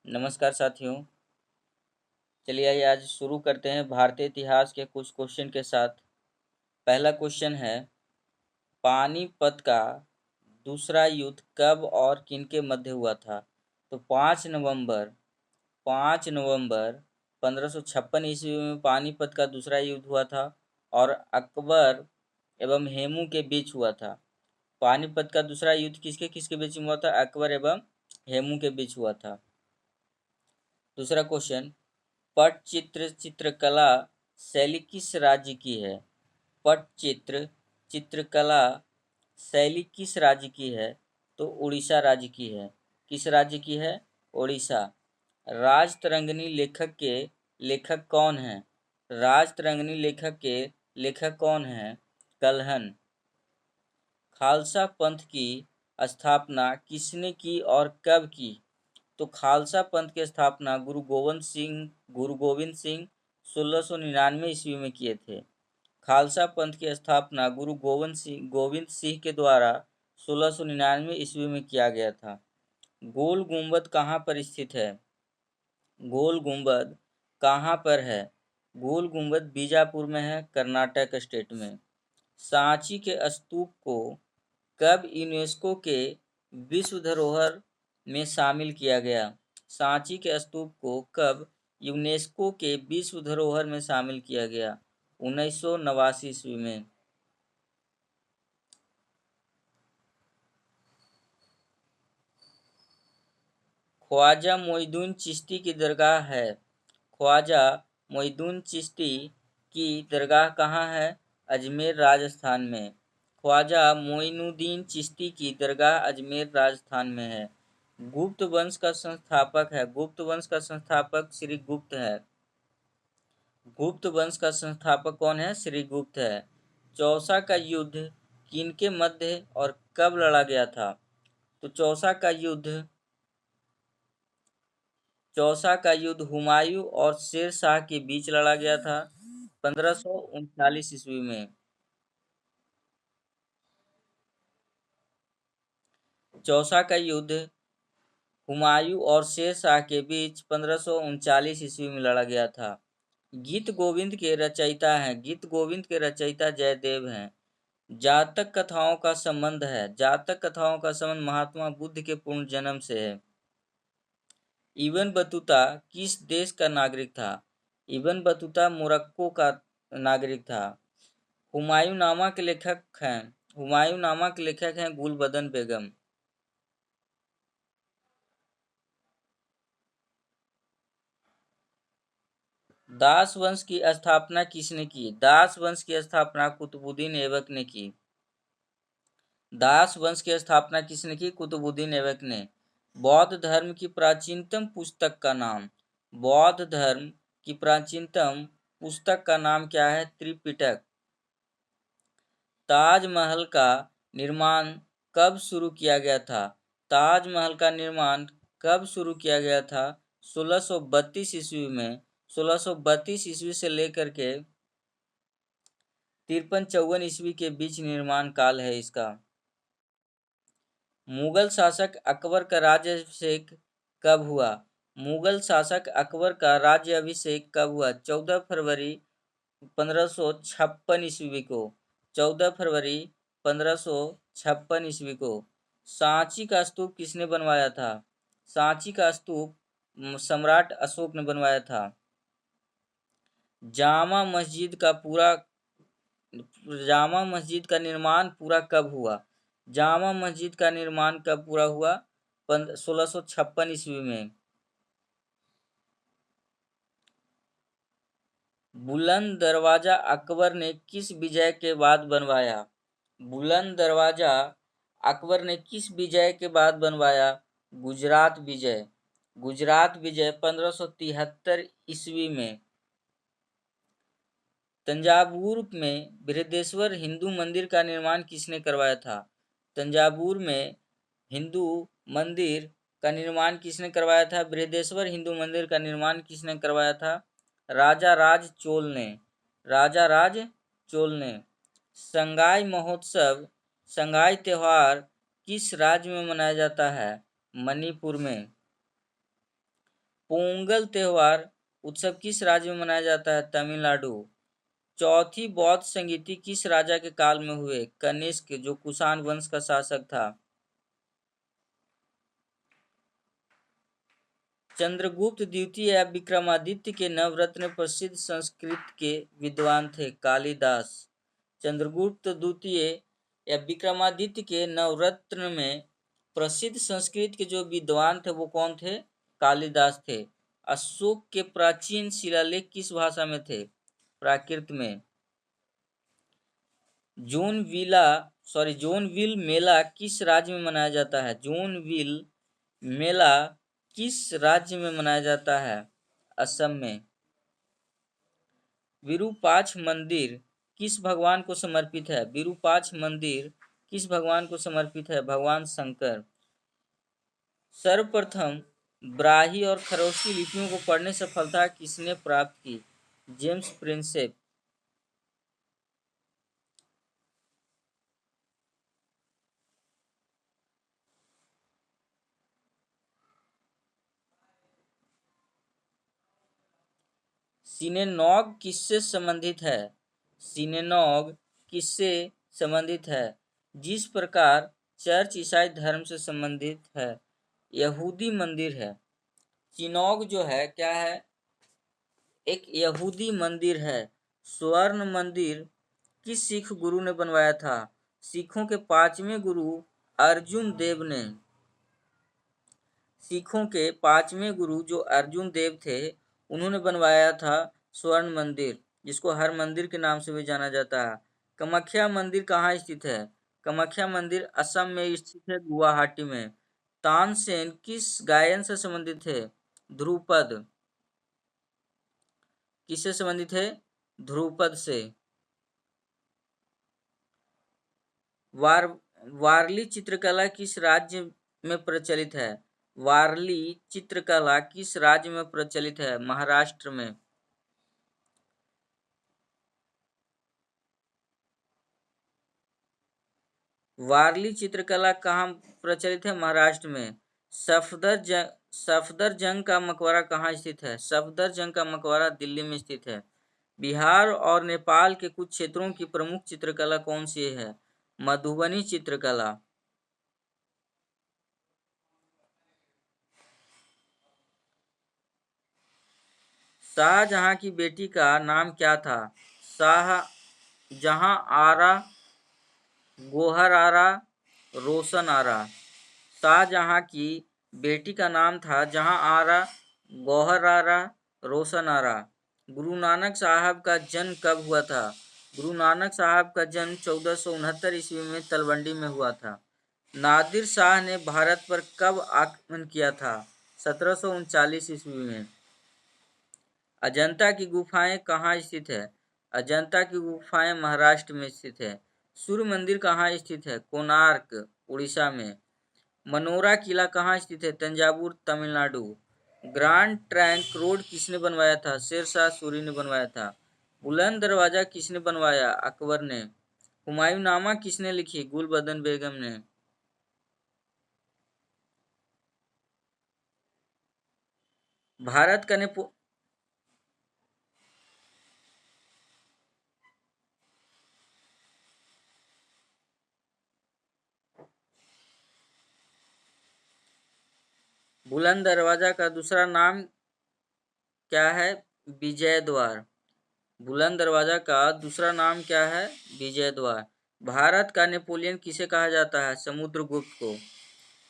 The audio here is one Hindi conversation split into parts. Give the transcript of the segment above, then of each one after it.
नमस्कार साथियों। चलिए आइए आज शुरू करते हैं भारतीय इतिहास के कुछ क्वेश्चन के साथ। पहला क्वेश्चन है, पानीपत का दूसरा युद्ध कब और किनके मध्य हुआ था? तो 5 नवंबर 1556 ईस्वी में पानीपत का दूसरा युद्ध हुआ था और अकबर एवं हेमू के बीच हुआ था। पानीपत का दूसरा युद्ध किसके किसके बीच में हुआ था? अकबर एवं हेमू के बीच हुआ था। दूसरा क्वेश्चन, पटचित्र चित्रकला शैली किस राज्य की है? पटचित्र चित्रकला शैली किस राज्य की है? तो उड़ीसा राज्य की है। किस राज्य की है? उड़ीसा। राजतरंगिणी लेखक के लेखक कौन हैं? राजतरंगिणी लेखक के लेखक कौन हैं? कल्हण। खालसा पंथ की स्थापना किसने की और कब की? तो खालसा पंथ की स्थापना गुरु गोविंद सिंह 1699 ईस्वी में किए थे। खालसा पंथ की स्थापना गुरु गोविंद सिंह के द्वारा 1699 ईस्वी में किया गया था। गोल गुंबद कहाँ पर स्थित है? गोल गुंबद कहाँ पर है? गोल गुंबद बीजापुर में है, कर्नाटक स्टेट में। सांची के स्तूप को कब यूनेस्को के विश्व धरोहर में शामिल किया गया? सांची के स्तूप को कब यूनेस्को के विश्व धरोहर में शामिल किया गया? 1989 ईस्वी में। ख्वाजा मोइनुद्दीन चिश्ती की दरगाह है। ख्वाजा मोइनुद्दीन चिश्ती की दरगाह कहाँ है? अजमेर राजस्थान में। ख्वाजा मोइनुद्दीन चिश्ती की दरगाह अजमेर राजस्थान में है। गुप्त वंश का संस्थापक है। गुप्त वंश का संस्थापक श्री गुप्त है। गुप्त वंश का संस्थापक कौन है? श्री गुप्त है। चौसा का युद्ध किनके मध्य और कब लड़ा गया था? तो चौसा का युद्ध हुमायूं और शेर शाह के बीच लड़ा गया था 1539 ईस्वी में। चौसा का युद्ध हुमायूं और शेर शाह के बीच 1539 ईस्वी में लड़ा गया था। गीत गोविंद के रचयिता हैं। गीत गोविंद के रचयिता जयदेव हैं। जातक कथाओं का संबंध है। जातक कथाओं का संबंध महात्मा बुद्ध के पूर्ण जन्म से है। इब्न बतूता किस देश का नागरिक था? इब्न बतूता मोरक्को का नागरिक था। हुमायूंनामा के लेखक हैं गुलबदन बेगम। दास वंश की स्थापना किसने की? दास वंश की स्थापना कुतुबुद्दीन ऐबक ने की। दास वंश की स्थापना किसने की? कुतुबुद्दीन ऐबक ने। बौद्ध धर्म की प्राचीनतम पुस्तक का नाम? बौद्ध धर्म की प्राचीनतम पुस्तक का नाम क्या है? त्रिपिटक। ताजमहल का निर्माण कब शुरू किया गया था? ताजमहल का निर्माण कब शुरू किया गया था? 1632 ईस्वी में। 1632 ईस्वी से लेकर के 53-54 ईस्वी के बीच निर्माण काल है इसका। मुगल शासक अकबर का राज्याभिषेक कब हुआ? मुगल शासक अकबर का राज्याभिषेक कब हुआ? 14 फरवरी 1556 ईस्वी को। 14 फरवरी 1556 ईस्वी को। सांची का स्तूप किसने बनवाया था? सांची का स्तूप सम्राट अशोक ने बनवाया था। जामा मस्जिद का निर्माण पूरा कब हुआ? जामा मस्जिद का निर्माण कब पूरा हुआ? 1656 ईस्वी में। बुलंद दरवाजा अकबर ने किस विजय के बाद बनवाया? बुलंद दरवाजा अकबर ने किस विजय के बाद बनवाया? गुजरात विजय। गुजरात विजय 1573 ईस्वी में। तंजावुर में बृहदेश्वर हिंदू मंदिर का निर्माण किसने करवाया था? तंजावुर में हिंदू मंदिर का निर्माण किसने करवाया था? बृहदेश्वर हिंदू मंदिर का निर्माण किसने करवाया था? राजा राज चोल ने। राजा राज चोल ने। संगाई महोत्सव, संगाई त्योहार किस राज्य में मनाया जाता है? मणिपुर में। पोंगल त्योहार उत्सव किस राज्य में मनाया जाता है? तमिलनाडु। चौथी बौद्ध संगीति किस राजा के काल में हुए? कनिष्क, जो कुषाण वंश का शासक था। चंद्रगुप्त द्वितीय या विक्रमादित्य के नवरत्न प्रसिद्ध संस्कृत के विद्वान थे? कालिदास। चंद्रगुप्त द्वितीय या विक्रमादित्य के नवरत्न में प्रसिद्ध संस्कृत के जो विद्वान थे वो कौन थे? कालिदास थे। अशोक के प्राचीन शिलालेख किस भाषा में थे? प्राकृत में। जोनविल मेला किस राज्य में मनाया जाता है? जोनविल मेला किस राज्य में मनाया जाता है? असम में। विरूपाक्ष मंदिर किस भगवान को समर्पित है? विरूपाक्ष मंदिर किस भगवान को समर्पित है? भगवान शंकर। सर्वप्रथम ब्राही और खरोष्टी लिपियों को पढ़ने सफलता किसने प्राप्त की? James Prinsep. सिनेनॉग किससे संबंधित है? सिनेनॉग किससे संबंधित है? जिस प्रकार चर्च ईसाई धर्म से संबंधित है, यहूदी मंदिर है। सिनॉग जो है क्या है? एक यहूदी मंदिर है। स्वर्ण मंदिर किस सिख गुरु ने बनवाया था? सिखों के पांचवें गुरु अर्जुन देव ने। सिखों के पांचवें गुरु जो अर्जुन देव थे उन्होंने बनवाया था स्वर्ण मंदिर, जिसको हर मंदिर के नाम से भी जाना जाता है। कामाख्या मंदिर कहाँ स्थित है? कामाख्या मंदिर असम में स्थित है, गुवाहाटी में। तानसेन किस गायन से संबंधित है? ध्रुपद। किससे संबंधित है? ध्रुपद से। वारली चित्रकला किस राज्य में प्रचलित है? वारली चित्रकला किस राज्य में प्रचलित है? महाराष्ट्र में। वारली चित्रकला कहाँ प्रचलित है? महाराष्ट्र में। सफदरजंग का मकबरा कहाँ स्थित है? सफदरजंग का मकबरा दिल्ली में स्थित है। बिहार और नेपाल के कुछ क्षेत्रों की प्रमुख चित्रकला कौन सी है? मधुबनी चित्रकला। शाहजहां की बेटी का नाम क्या था? शाहजहां आरा, गोहर आरा, रोशन आरा। शाहजहां की बेटी का नाम था जहां आरा, गौहर आरा, रोशन आरा। गुरु नानक साहब का जन्म कब हुआ था? गुरु नानक साहब का जन्म 1469 ईस्वी में तलवंडी में हुआ था। नादिर शाह ने भारत पर कब आक्रमण किया था? 1739 ईस्वी में। अजंता की गुफाएं कहाँ स्थित है? अजंता की गुफाएं महाराष्ट्र में स्थित है। सूर्य मंदिर कहाँ स्थित है? कोणार्क, उड़ीसा में। मनोरा किला कहाँ स्थित है? Thanjavur, Tamil Nadu. Grand trunk road किसने बनवाया था? शेरशाह सूरी ने बनवाया था। बुलंद दरवाजा किसने बनवाया? अकबर ने। हुमायूंनामा किसने लिखी? गुलबदन बेगम ने। भारत का बुलंद दरवाजा का दूसरा नाम क्या है? विजय द्वार। बुलंद दरवाजा का दूसरा नाम क्या है? विजय द्वार। भारत का नेपोलियन किसे कहा जाता है? समुद्रगुप्त को।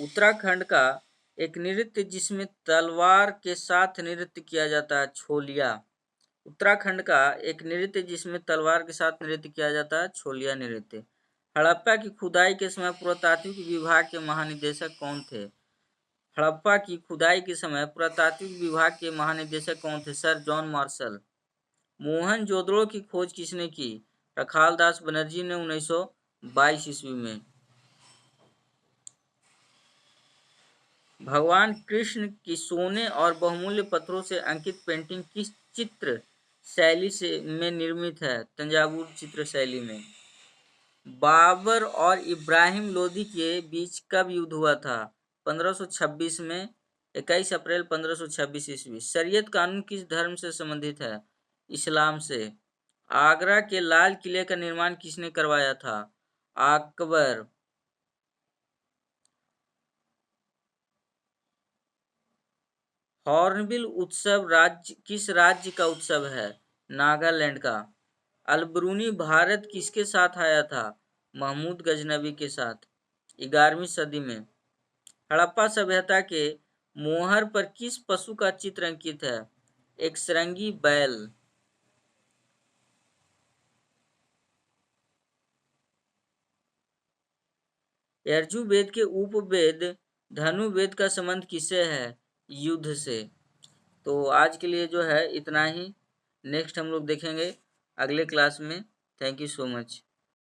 उत्तराखंड का एक नृत्य जिसमें तलवार के साथ नृत्य किया जाता है, छोलिया। उत्तराखंड का एक नृत्य जिसमें तलवार के साथ नृत्य किया जाता है, छोलिया नृत्य। हड़प्पा की खुदाई के समय पुरातात्विक विभाग के महानिदेशक कौन थे? हड़प्पा की खुदाई के समय पुरातात्विक विभाग के महानिदेशक कौन थे? Sir John Marshall. मोहनजोदड़ो की खोज किसने की? रखालदास बनर्जी ने 1922 ईस्वी में। भगवान कृष्ण की सोने और बहुमूल्य पत्थरों से अंकित पेंटिंग किस चित्र शैली से में निर्मित है? तंजावुर चित्र शैली में। बाबर और इब्राहिम लोदी के बीच कब युद्ध हुआ था? 1526 में 21 अप्रैल 1526 ईस्वी। शरीयत कानून किस धर्म से संबंधित है? इस्लाम से। आगरा के लाल किले का निर्माण किसने करवाया था? अकबर। हॉर्नबिल उत्सव किस राज्य का उत्सव है? नागालैंड का। अलबरूनी भारत किसके साथ आया था? महमूद गजनबी के साथ। 11वीं सदी में। हड़प्पा सभ्यता के मोहर पर किस पशु का चित्र अंकित है? एक सरंगी बैल। यजुर्वेद के उपवेद धनुर्वेद का संबंध किससे है? युद्ध से। तो आज के लिए जो है इतना ही। नेक्स्ट हम लोग देखेंगे अगले क्लास में। Thank you so much.